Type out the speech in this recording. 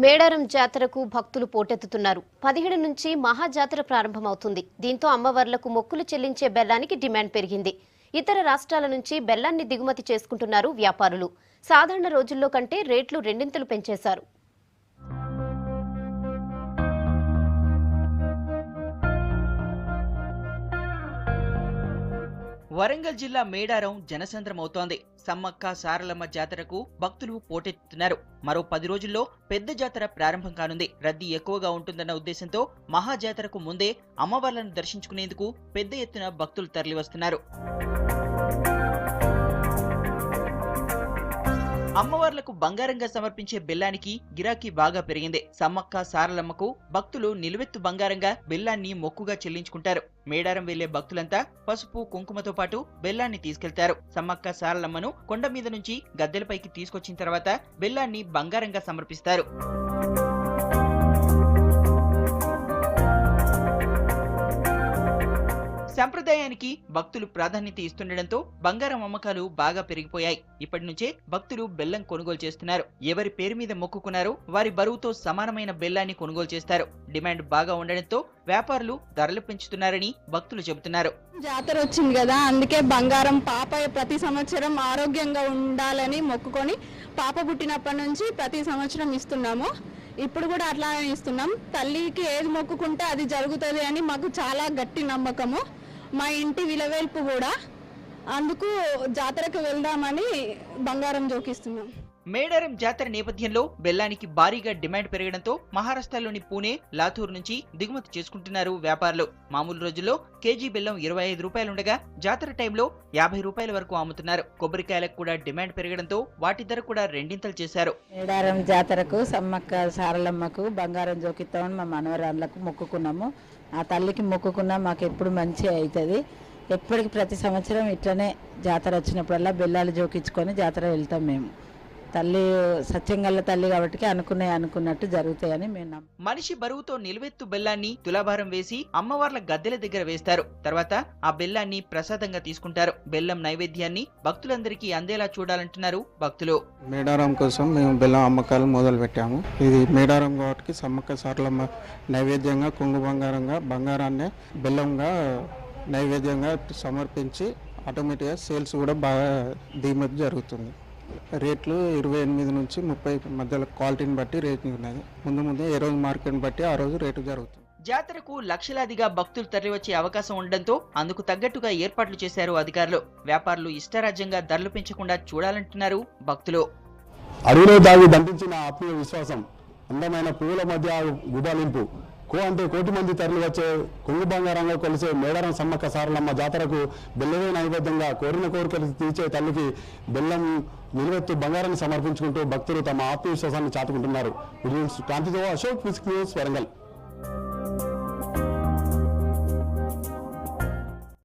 మేడారం జాతరకు భక్తులు పోటెత్తుతున్నారు. 17 నుంచి మహాజాతర ప్రారంభమవుతుంది. దీంతో అమ్మవార్లకు మొక్కులు చెల్లించే బెల్లానికి డిమాండ్ పెరిగింది. ఇతర రాష్ట్రాల నుంచి బెల్లాన్ని దిగుమతి చేసుకుంటున్నారు వ్యాపారులు. సాధారణ రోజుల్లో కంటే రేట్లు రెండింతలు పెంచేశారు. వరంగల్ జిల్లా మేడారం జనసంద్రమవుతోంది. సమ్మక్క సారలమ్మ జాతరకు భక్తులు పోటెత్తుతున్నారు. మరో 10 రోజుల్లో పెద్ద జాతర ప్రారంభం కానుంది. రద్దీ ఎక్కువగా ఉంటుందన్న ఉద్దేశంతో మహాజాతరకు ముందే అమ్మవార్లను దర్శించుకునేందుకు పెద్ద ఎత్తున భక్తులు తరలివస్తున్నారు. అమ్మవార్లకు బంగారంగా సమర్పించే బెల్లానికి గిరాకీ బాగా పెరిగింది. సమ్మక్క సారలమ్మకు భక్తులు నిలువెత్తు బంగారంగా బెల్లాన్ని మొక్కుగా చెల్లించుకుంటారు. మేడారం వెళ్లే భక్తులంతా పసుపు కుంకుమతో పాటు బెల్లాన్ని తీసుకెళ్తారు. సమ్మక్క సారలమ్మను కొండ మీద నుంచి గద్దెలపైకి తీసుకొచ్చిన తర్వాత బెల్లాన్ని బంగారంగా సమర్పిస్తారు. సంప్రదాయానికి భక్తులు ప్రాధాన్యత ఇస్తుండటంతో బంగారం అమ్మకాలు బాగా పెరిగిపోయాయి. ఇప్పటి నుంచే భక్తులు బెల్లం కొనుగోలు చేస్తున్నారు. ఎవరి పేరు మీద మొక్కుకున్నారో వారి బరువుతో సమానమైన బెల్లాన్ని కొనుగోలు చేస్తారు. డిమాండ్ బాగా ఉండడంతో వ్యాపారులు ధరలు పెంచుతున్నారని భక్తులు చెబుతున్నారు. జాతర వచ్చింది కదా, అందుకే బంగారం పాప ప్రతి సంవత్సరం ఆరోగ్యంగా ఉండాలని మొక్కుకొని పాప పుట్టినప్పటి నుంచి ప్రతి సంవత్సరం ఇస్తున్నాము. ఇప్పుడు కూడా అట్లానే ఇస్తున్నాం. తల్లికి ఏది మొక్కుకుంటే అది జరుగుతుంది అని మాకు చాలా గట్టి నమ్మకము. మా ఇంటి విలవేల్పు కూడా, అందుకు జాతరకు వెళ్దామని బంగారం జోకిస్తున్నాం. మేడారం జాతర నేపథ్యంలో బెల్లానికి భారీగా డిమాండ్ పెరగడంతో మహారాష్ట్రలోని పూణే, లాతూర్ నుంచి దిగుమతి చేసుకుంటున్నారు వ్యాపారులు. మామూలు రోజుల్లో కేజీ బెల్లం 25 రూపాయలుండగా జాతర టైంలో 50 రూపాయల వరకు అమ్ముతున్నారు. కొబ్బరికాయలకు కూడా డిమాండ్ పెరగడంతో వాటి ధర కూడా రెండింతలు చేశారు. మేడారం జాతరకు సమ్మక్క సారలమ్మకు బంగారం జోకిస్తామని మా మనవరాళ్ళకు మొక్కుకున్నాము. ఆ తల్లికి మొక్కుకున్నా మాకు ఎప్పుడు మంచి అవుతుంది. ఎప్పటికి ప్రతి సంవత్సరం ఇట్లనే జాతర వచ్చినప్పుడల్లా బెల్లాలు జోకించుకొని జాతర వెళ్తాం. మేము తల్లి సత్యంగల్ల తల్లి కాబట్టి అనుకున్నట్టు జరుగుతాయని మేము మనిషి బరువుతో నిలువెత్తు బెల్లాన్ని తులాభారం వేసి అమ్మవార్ల గద్దెల దగ్గర వేస్తారు. తర్వాత ఆ బెల్లాన్ని ప్రసాదంగా తీసుకుంటారు. బెల్లం నైవేద్యాన్ని భక్తులందరికీ అందేలా చూడాలంటున్నారు భక్తులు. మేడారం కోసం మేము బెల్లం అమ్మకాలు మొదలు పెట్టాము. ఇది మేడారం కాబట్టి సమ్మక్క సారలమ్మ నైవేద్యంగా కొంగు బంగారాన్ని బెల్లంగా నైవేద్యంగా సమర్పించి ఆటోమేటిక్గా సేల్స్ కూడా బాగా దిగుమతి జరుగుతుంది. రేట్లు 28 నుంచి 30 మధ్యలో క్వాలిటీని బట్టి రేట్లు ఉన్నాయి. ముందు ఏ రోజు మార్కెట్ని బట్టి ఆ రోజు రేటు జరుగుతుంది. జాతరకు లక్షలాదిగా భక్తులు తరలివచ్చే అవకాశం ఉండడంతో అందుకు తగ్గట్టుగా ఏర్పాట్లు చేశారు అధికారులు. వ్యాపారులు ఇష్టారాజ్యంగా ధరలు పెంచకుండా చూడాలంటున్నారు భక్తులు. అడవిలో దాగి దండించిన ఆత్మీయ విశ్వాసం, అందమైన పువ్వుల మధ్య గుబాలింపు, అంటే కోటి మంది తరలి వచ్చే కొంగు బంగారంగా కొలిసే మేడారం సమ్మక్క సారలమ్మ జాతరకు బెల్లమే నైవేద్యంగా కోరిన కోరికలు తీర్చే తల్లికి బెల్లం నిలువెత్తు బంగారాన్ని సమర్పించుకుంటూ భక్తులు తమ ఆత్మవిశ్వాసాన్ని చాటుకుంటున్నారు. కాంతితో అశోక్ న్యూస్ వరంగల్.